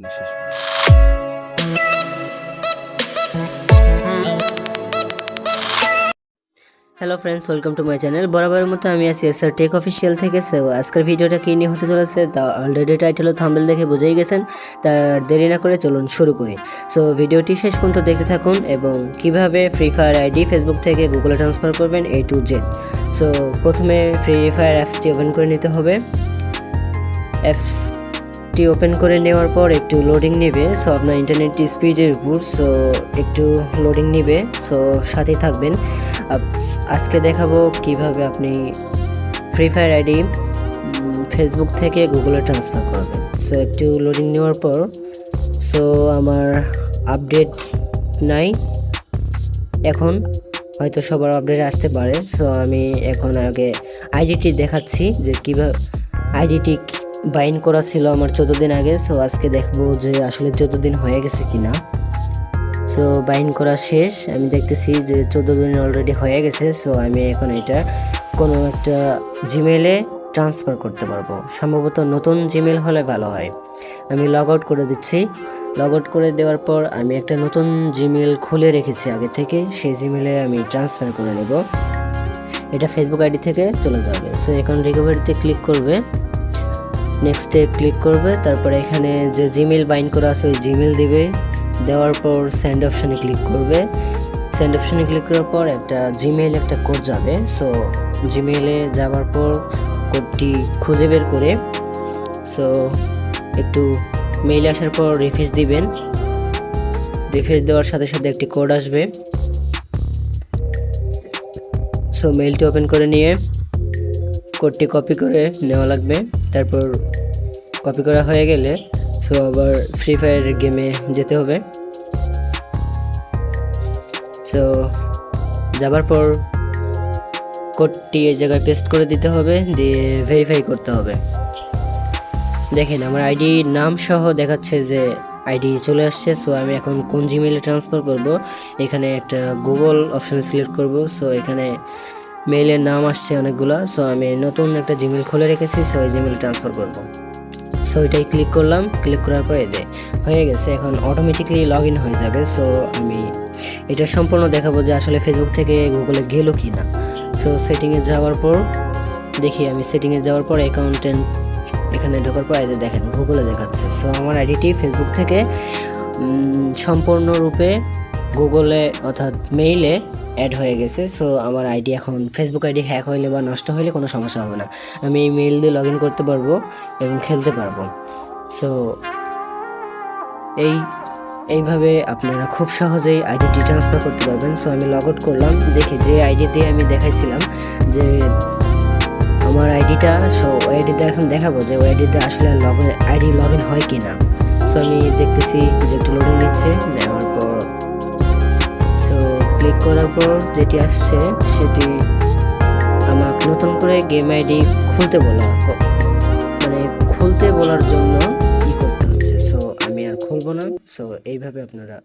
শেষ পর্যন্ত। Hello friends, welcome to my channel. বরাবরের মতো আমি আছি 𝐒𝐮 অফিসিয়াল থেকে। সো আজকের ভিডিওটা কী নিয়ে হতে চলেছে তা অলরেডি টাইটেল ও থাম্বনেল দেখে বুঝেই গেছেন। তার দেরি না করে চলুন শুরু করি। সো ভিডিওটি শেষ পর্যন্ত দেখতে থাকুন এবং কিভাবে ফ্রি ফায়ার আইডি ফেসবুক থেকে গুগলে ট্রান্সফার করবেন A to Z। সো প্রথমে ফ্রি ফায়ার অ্যাপসটি ওপেন করে নিতে হবে। অ্যাপসটি ওপেন করে নেওয়ার পর একটু লোডিং নেবে। সো আপনার ইন্টারনেট স্পিডের উপর সো একটু লোডিং নেবে। সো সাথেই থাকবেন। আজকে দেখাবো কিভাবে আপনি ফ্রি ফায়ার আইডি ফেসবুক থেকে গুগলে ট্রান্সফার করবেন। সো একটু লোডিং নেওয়ার পর সো আমার আপডেট নাই, এখন হয়তো সবার আপডেট আসতে পারে। সো আমি এখন আগে আইডিটি দেখাচ্ছি যে কীভাবে আইডিটি বাইন্ড করা ছিল আমার 14 দিন আগে। সো আজকে দেখবো যে আসলে 14 দিন হয়ে গেছে কিনা। সো বাইন্ড করা শেষ, আমি দেখতেছি যে 14 দিন অলরেডি হয়ে গেছে। সো আমি এখন এটা কোনো একটা জিমেলে ট্রান্সফার করতে পারবো। সম্ভবত নতুন জিমেল হলে ভালো হয়। আমি লগ আউট করে দিচ্ছি। লগ আউট করে দেওয়ার পর আমি একটা নতুন জিমেল খুলে রেখেছি আগে থেকে, সেই জিমেলে আমি ট্রান্সফার করে নেব। এটা ফেসবুক আইডি থেকে চলে যাবে। সো এখন রিকভারিতে ক্লিক করবে, নেক্সটে ক্লিক করবে, তারপরে এখানে যে জিমেল বাইন্ড করা আছে ওই জিমেল দিবে। দেওয়ার পর সেন্ড অপশানে ক্লিক করবে। সেন্ড অপশানে ক্লিক করার পর একটা জিমেইল একটা কোড যাবে। সো জিমেইলে যাওয়ার পর কোডটি খুঁজে বের করে সো একটু মেইল আসার পর রিফ্রেশ দিবেন। রিফ্রেশ দেওয়ার সাথে সাথে একটি কোড আসবে। সো মেইলটি ওপেন করে নিয়ে কোডটি কপি করে নেওয়া লাগবে। তারপর কপি করা হয়ে গেলে সো আবার ফ্রি ফায়ার গেমে যেতে হবে। সো যাবার পর কোডটি এই জায়গায় পেস্ট করে দিতে হবে, দিয়ে ভেরিফাই করতে হবে। দেখেন আমার আইডি নাম সহ দেখাচ্ছে যে আইডি চলে আসছে। সো আমি এখন কোন জিমেইলে ট্রান্সফার করব, এখানে একটা গুগল অপশানে সিলেক্ট করব। সো এখানে মেইলের নাম আসছে অনেকগুলো। সো আমি নতুন একটা জিমেইল খুলে রেখেছি, সো এই জিমেইলে ট্রান্সফার করব। সো এটাই ক্লিক করলাম। ক্লিক করার পরে হয়ে গেছে, এখন অটোমেটিকলি লগ ইন হয়ে যাবে। সো আমি এটা সম্পূর্ণ দেখাবো যে আসলে ফেসবুক থেকে গুগলে গেল কি না। সো সেটিংয়ে যাওয়ার পর দেখি, আমি সেটিংয়ে যাওয়ার পর অ্যাকাউন্টেন্ট এখানে ঢোকার পর দেখেন গুগলে দেখাচ্ছে। সো আমার আইডিটি ফেসবুক থেকে সম্পূর্ণরূপে গুগলে অর্থাৎ মেইলে অ্যাড হয়ে গেছে। সো আমার আইডি এখন ফেসবুক আইডি হ্যাক হইলে বা নষ্ট হইলে কোনো সমস্যা হবে না। আমি এই মেইল দিয়ে লগ ইন করতে পারবো এবং খেলতে পারবো। সো এইভাবে আপনারা খুব সহজেই আইডিটি ট্রান্সফার করতে পারবেন। সো আমি লগ আউট করলাম, দেখি যে আইডি দিয়ে আমি দেখাইছিলাম যে আমার আইডিটা, সো ওই আইডিতে এখন দেখাবো যে ওই আইডিতে আসলে আইডি লগ ইন হয় কি না। সো আমি দেখতেছি যে একটু লোডিং দিচ্ছে। নেওয়ার পর সো ক্লিক করার পর যেটি আসছে সেটি আমাকে নতুন করে গেম আইডি খুলতে বলার জন্য ই করতে হচ্ছে। সো আমি আর খুলবো না। সো এইভাবে আপনারা